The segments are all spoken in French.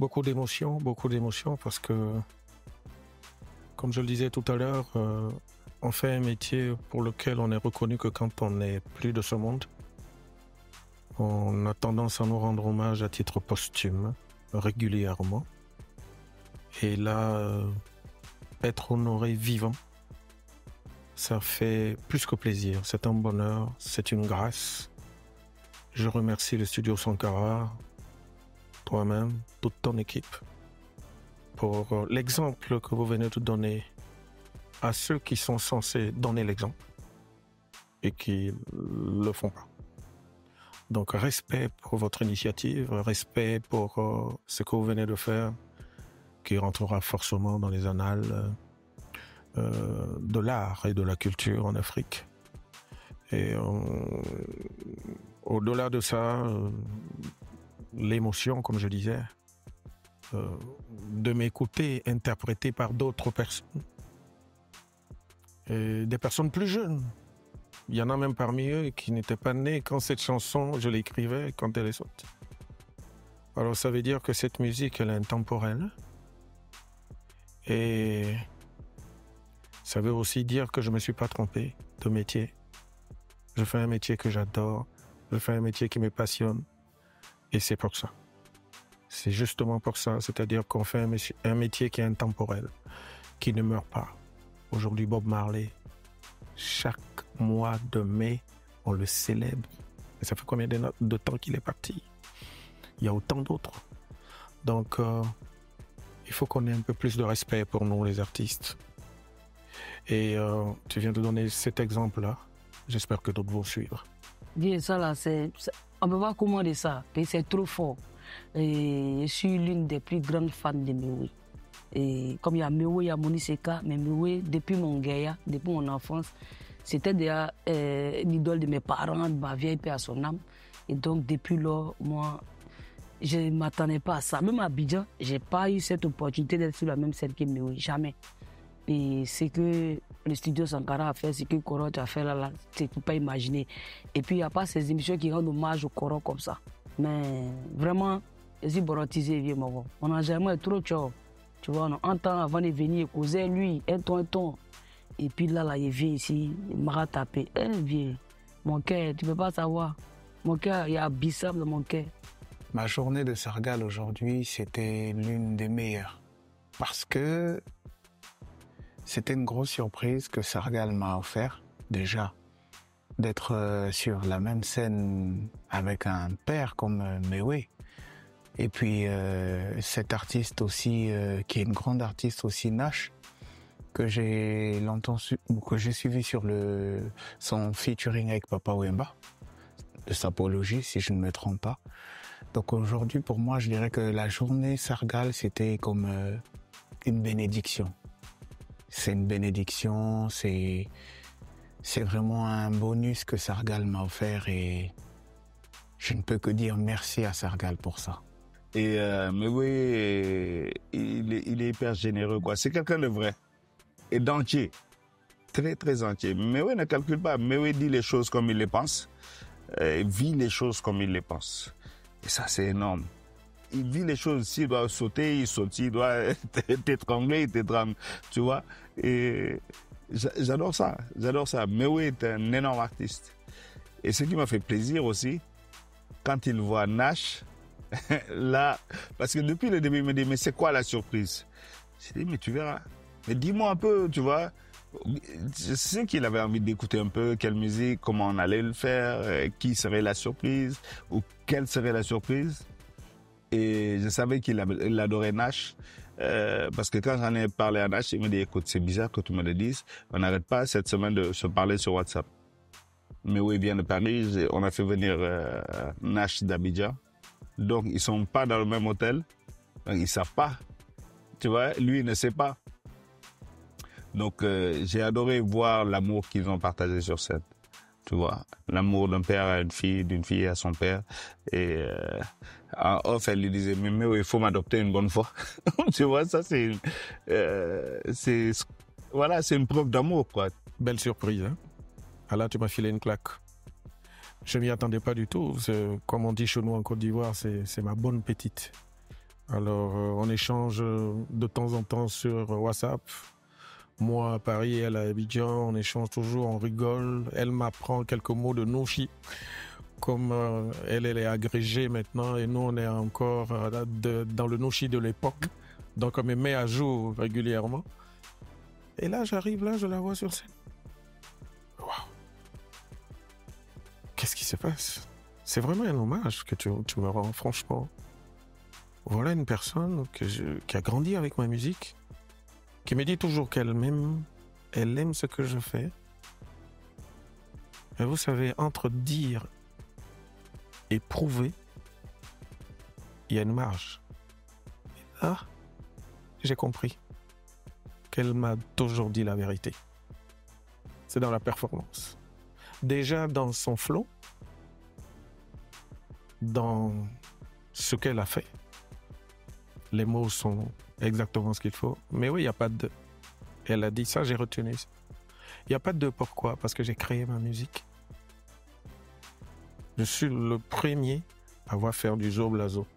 beaucoup d'émotions parce que, comme je le disais tout à l'heure, on fait un métier pour lequel on est reconnu que quand on n'est plus de ce monde. On a tendance à nous rendre hommage à titre posthume, régulièrement. Et là, être honoré vivant, ça fait plus que plaisir. C'est un bonheur, c'est une grâce. Je remercie le studio Sankara, toi-même, toute ton équipe, pour l'exemple que vous venez de donner à ceux qui sont censés donner l'exemple et qui ne le font pas. Donc, respect pour votre initiative, respect pour ce que vous venez de faire, qui rentrera forcément dans les annales de l'art et de la culture en Afrique. Et au-delà de ça, l'émotion, comme je disais, de m'écouter interprété par d'autres personnes, et des personnes plus jeunes. Il y en a même parmi eux qui n'étaient pas nés quand cette chanson, je l'écrivais, quand elle est sortie. Alors ça veut dire que cette musique, elle est intemporelle. Et ça veut aussi dire que je ne me suis pas trompé de métier. Je fais un métier que j'adore, je fais un métier qui me passionne. Et c'est pour ça. C'est justement pour ça, c'est-à-dire qu'on fait un métier qui est intemporel, qui ne meurt pas. Aujourd'hui, Bob Marley, chaque mois de mai, on le célèbre. Et ça fait combien de temps qu'il est parti? Il y a autant d'autres. Donc, il faut qu'on ait un peu plus de respect pour nous, les artistes. Et tu viens de donner cet exemple-là. J'espère que d'autres vont suivre. Bien, ça là, on ne peut pas commander ça, parce que c'est trop fort. Et je suis l'une des plus grandes fans de Mewe. Et comme il y a Mewe, il y a Moni Seka, mais Mewe, depuis mon gaïa, depuis mon enfance, c'était déjà l'idole de mes parents, de ma vieille paix à son âme. Et donc, depuis lors, moi, je ne m'attendais pas à ça. Même à Abidjan, je n'ai pas eu cette opportunité d'être sur la même scène que Mewe, jamais. Et ce que le studio Sankara a fait, ce que Koro a fait là, tu ne peux pas imaginer. Et puis, il n'y a pas ces émissions qui rendent hommage au Koro comme ça. Mais vraiment, je suis borotisé, vieux maman. On n'a jamais trop chaud. Tu vois, on entend avant de venir causer lui, un ton. Et puis là, il vient ici, il m'a tapé. Vieux, mon cœur, tu ne peux pas savoir. Mon cœur, il y a Bissam dans mon cœur. Ma journée de Sargal aujourd'hui, c'était l'une des meilleures. Parce que c'était une grosse surprise que Sargal m'a offert, déjà, d'être sur la même scène avec un père comme Mewe. Et puis cet artiste aussi, qui est une grande artiste aussi, Nash, que j'ai suivi sur son featuring avec Papa Wemba, de Sapologie, si je ne me trompe pas. Donc aujourd'hui, pour moi, je dirais que la journée Sargal, c'était comme une bénédiction. C'est une bénédiction, c'est vraiment un bonus que Sargal m'a offert et je ne peux que dire merci à Sargal pour ça. Et Mewe, il est hyper généreux, quoi. C'est quelqu'un de vrai et d'entier, très très entier. Mewe ne calcule pas. Mewe dit les choses comme il les pense, vit les choses comme il les pense. Et ça, c'est énorme. Il vit les choses. S'il doit sauter, il saute. S'il doit t'étrangler, il t'étrangle. Tu vois. Et j'adore ça. J'adore ça. Mewe est un énorme artiste. Et ce qui m'a fait plaisir aussi, quand il voit Nash, là, parce que depuis le début, il me dit, mais c'est quoi la surprise? J'ai dit, mais tu verras. Mais dis-moi un peu, tu vois. Je sais qu'il avait envie d'écouter un peu quelle musique, comment on allait le faire, qui serait la surprise, ou quelle serait la surprise. Et je savais qu'il adorait Nash, parce que quand j'en ai parlé à Nash, il me dit, écoute, c'est bizarre que tu me le dises, on n'arrête pas cette semaine de se parler sur WhatsApp. Mais où il vient de Paris, on a fait venir Nash d'Abidjan. Donc, ils sont pas dans le même hôtel. Donc, ils savent pas. Tu vois, lui, il ne sait pas. Donc, j'ai adoré voir l'amour qu'ils ont partagé sur scène. Tu vois, l'amour d'un père à une fille, d'une fille à son père. Et en off, elle lui disait, mais il faut m'adopter une bonne fois. Tu vois, ça, voilà, c'est une preuve d'amour, quoi. Belle surprise, hein? Ah là, tu m'as filé une claque. Je m'y attendais pas du tout. Comme on dit chez nous en Côte d'Ivoire, c'est ma bonne petite. Alors, on échange de temps en temps sur WhatsApp. Moi, à Paris, elle à Abidjan, on échange toujours, on rigole. Elle m'apprend quelques mots de Nouchi. Comme elle est agrégée maintenant et nous, on est encore dans le Nouchi de l'époque. Donc, on me met à jour régulièrement. Et là, j'arrive là, je la vois sur scène. Waouh! Qu'est-ce qui se passe? C'est vraiment un hommage que tu me rends, franchement. Voilà une personne qui a grandi avec ma musique, qui me dit toujours qu'elle m'aime, elle aime ce que je fais. Et vous savez, entre dire et prouver, il y a une marge. Et là, j'ai compris qu'elle m'a toujours dit la vérité. C'est dans la performance. Déjà dans son flow, dans ce qu'elle a fait. Les mots sont exactement ce qu'il faut. Mais oui, il n'y a pas de... Elle a dit ça, j'ai retenu ça. Il n'y a pas de pourquoi, parce que j'ai créé ma musique. Je suis le premier à avoir fait du Zo Blazo.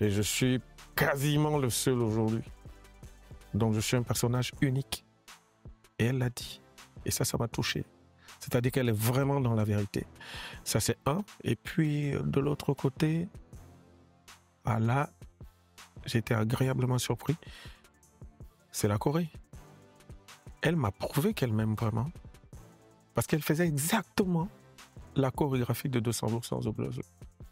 Et je suis quasiment le seul aujourd'hui. Donc je suis un personnage unique. Et elle l'a dit. Et ça m'a touché. C'est-à-dire qu'elle est vraiment dans la vérité. Ça, c'est un. Et puis, de l'autre côté, là, j'ai été agréablement surpris. C'est la Corée. Elle m'a prouvé qu'elle m'aime vraiment. Parce qu'elle faisait exactement la chorégraphie de 200% Zo Blazo.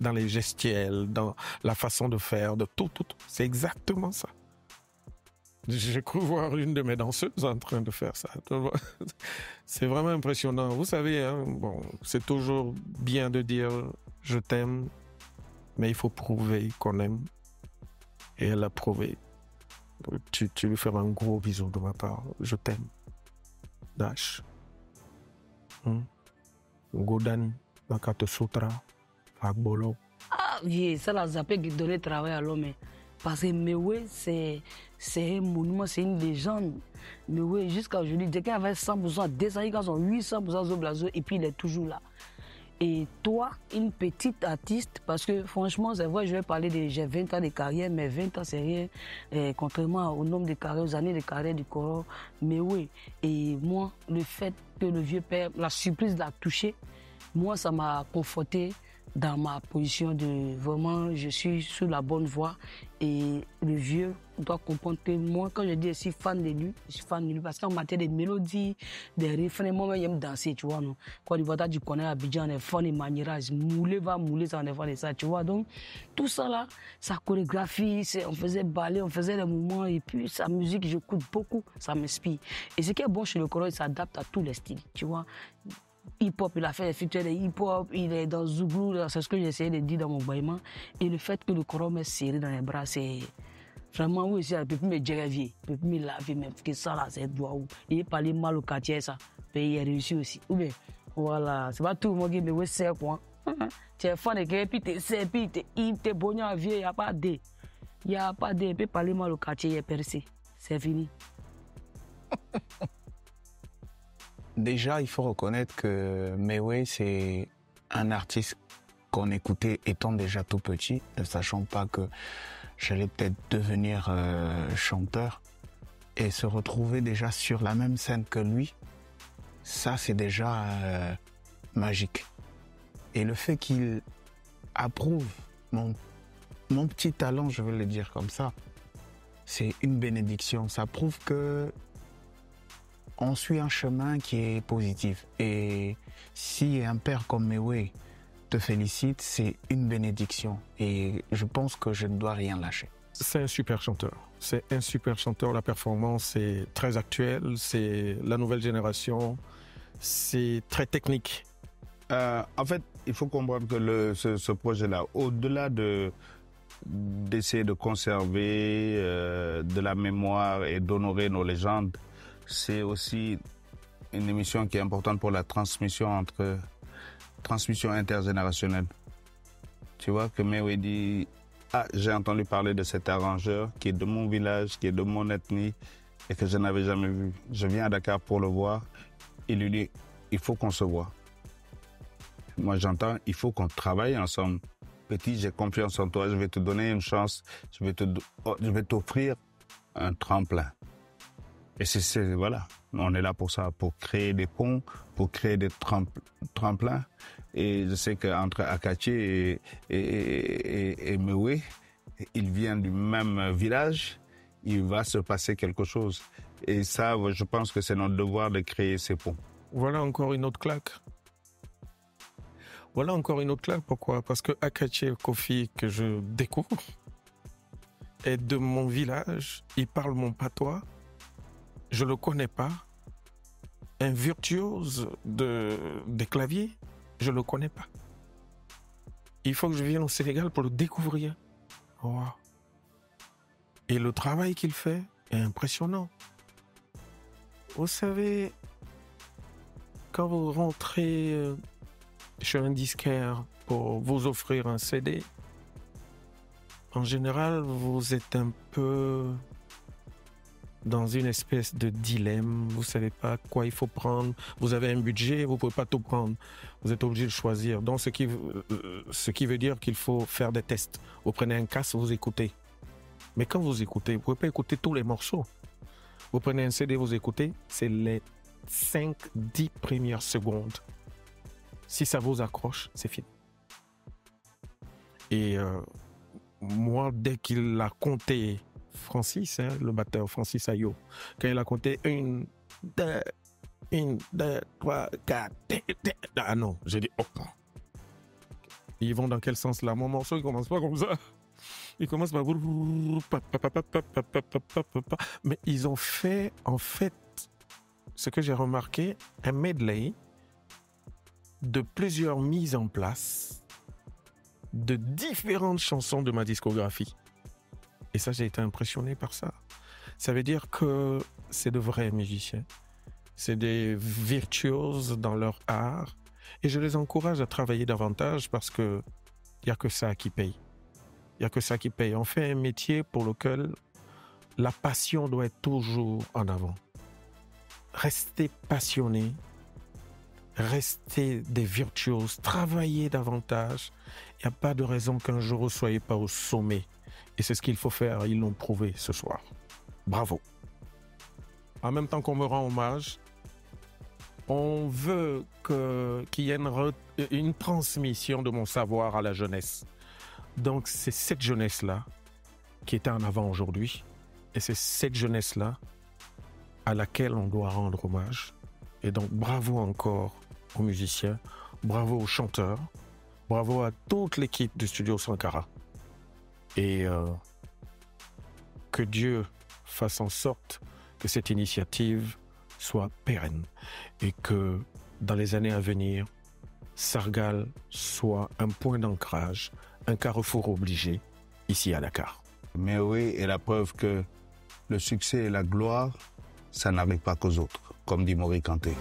Dans les gestuels, dans la façon de faire, de tout. C'est exactement ça. J'ai cru voir une de mes danseuses en train de faire ça. C'est vraiment impressionnant. Vous savez, hein, bon, c'est toujours bien de dire « je t'aime », mais il faut prouver qu'on aime. Et elle a prouvé. Tu lui fais un gros bisou de ma part. Je t'aime. Dash. Godan, Nakate Sutra, Fagbolo. Ah oui, ça l'a zappé qui donnait travail à l'homme. Parce que Mewe, c'est un monument, c'est une légende. Mewe, jusqu'à aujourd'hui, dès qu'il avait 100%, 200, ils ont 800% Zo Blazo et puis il est toujours là. Et toi, une petite artiste, parce que franchement, c'est vrai, je vais parler de j'ai 20 ans de carrière, mais 20 ans, c'est rien, contrairement au nombre de carrières, aux années de carrière du Coro. Mais oui, et moi, le fait que le vieux père, la surprise l'a touché, moi, ça m'a conforté dans ma position de vraiment, je suis sur la bonne voie. Et le vieux doit comprendre que moi, quand je dis je suis fan de lui, je suis fan de lui parce qu'en matière de mélodie, des refrains, moi, j'aime danser, tu vois. Non? Quand tu connais Abidjan, on est fan de manierage, mouler, ça, on est fan de ça, tu vois. Donc, tout ça là, sa chorégraphie, on faisait ballet, on faisait les mouvements, et puis sa musique, j'écoute beaucoup, ça m'inspire. Et ce qui est bon chez le Coro, il s'adapte à tous les styles, tu vois. Hip-hop, il a fait les features de hip-hop, il est dans Zouglou, c'est ce que j'essayais de dire dans mon baillement. Et le fait que le Coro m'est serré dans les bras, c'est vraiment, oui, c'est un peu plus me gérer, un peu plus me laver, même que ça là, c'est doigt où. Il parlait mal au quartier, ça. Et il a réussi aussi. Ou bien, voilà, c'est pas tout le monde qui me sert quoi. Tu es fan de quelqu'un, puis tu sais, puis tu es bon à vie, il n'y a pas de. Il n'y a pas de. Il peut parler mal au quartier, il est percé. C'est fini. Déjà, il faut reconnaître que Mewe, c'est un artiste qu'on écoutait étant déjà tout petit, ne sachant pas que j'allais peut-être devenir chanteur. Et se retrouver déjà sur la même scène que lui, ça c'est déjà magique. Et le fait qu'il approuve mon petit talent, je vais le dire comme ça, c'est une bénédiction. Ça prouve que on suit un chemin qui est positif. Et si un père comme Mewe te félicite, c'est une bénédiction. Et je pense que je ne dois rien lâcher. C'est un super chanteur. C'est un super chanteur. La performance est très actuelle. C'est la nouvelle génération. C'est très technique. En fait, il faut comprendre que ce projet-là, au-delà d'essayer de conserver de la mémoire et d'honorer nos légendes, c'est aussi une émission qui est importante pour la transmission intergénérationnelle. Tu vois que Mewe dit j'ai entendu parler de cet arrangeur qui est de mon village, qui est de mon ethnie et que je n'avais jamais vu. Je viens à Dakar pour le voir. Il lui dit il faut qu'on se voit. Moi j'entends il faut qu'on travaille ensemble. petit, j'ai confiance en toi, je vais te donner une chance, je vais t'offrir un tremplin. Et voilà, on est là pour ça, pour créer des ponts, pour créer des tremplins. Et je sais qu'entre Akaché et Mewé, ils viennent du même village, il va se passer quelque chose. Et ça, je pense que c'est notre devoir de créer ces ponts. Voilà encore une autre claque. Voilà encore une autre claque. Pourquoi? Parce que Akaché Kofi, que je découvre, est de mon village. Il parle mon patois. Je ne le connais pas. Un virtuose des claviers, je ne le connais pas. Il faut que je vienne au Sénégal pour le découvrir. Wow. Et le travail qu'il fait est impressionnant. Vous savez, quand vous rentrez chez un disquaire pour vous offrir un CD, en général, vous êtes un peu dans une espèce de dilemme. Vous ne savez pas quoi il faut prendre. Vous avez un budget, vous ne pouvez pas tout prendre. Vous êtes obligé de choisir. Donc, ce qui veut dire qu'il faut faire des tests. Vous prenez un casque, vous écoutez. Mais quand vous écoutez, vous ne pouvez pas écouter tous les morceaux. Vous prenez un CD, vous écoutez, c'est les 5-10 premières secondes. Si ça vous accroche, c'est fini. Et moi, dès qu'il a compté Francis, le batteur Francis Ayo, quand il a compté 1, 2, 3, 4, ah non, j'ai dit, oh. Ils vont dans quel sens là? Mon morceau, il commence pas comme ça. Il commence par... Mais ils ont fait, en fait, ce que j'ai remarqué, un medley de plusieurs mises en place de différentes chansons de ma discographie. Et ça, j'ai été impressionné par ça. Ça veut dire que c'est de vrais musiciens. C'est des virtuoses dans leur art. Et je les encourage à travailler davantage parce qu'il n'y a que ça qui paye. Il n'y a que ça qui paye. On fait un métier pour lequel la passion doit être toujours en avant. Restez passionnés, restez des virtuoses, travaillez davantage. Il n'y a pas de raison qu'un jour vous ne soyez pas au sommet. Et c'est ce qu'il faut faire, ils l'ont prouvé ce soir. Bravo. En même temps qu'on me rend hommage, on veut qu'il y ait une transmission de mon savoir à la jeunesse. Donc c'est cette jeunesse-là qui est en avant aujourd'hui. Et c'est cette jeunesse-là à laquelle on doit rendre hommage. Et donc bravo encore aux musiciens, bravo aux chanteurs, bravo à toute l'équipe du Studio Sankara. Et que Dieu fasse en sorte que cette initiative soit pérenne et que dans les années à venir, Sargal soit un point d'ancrage, un carrefour obligé ici à Dakar. Mais oui, et la preuve que le succès et la gloire, ça n'arrive pas qu'aux autres, comme dit Mori Kanté.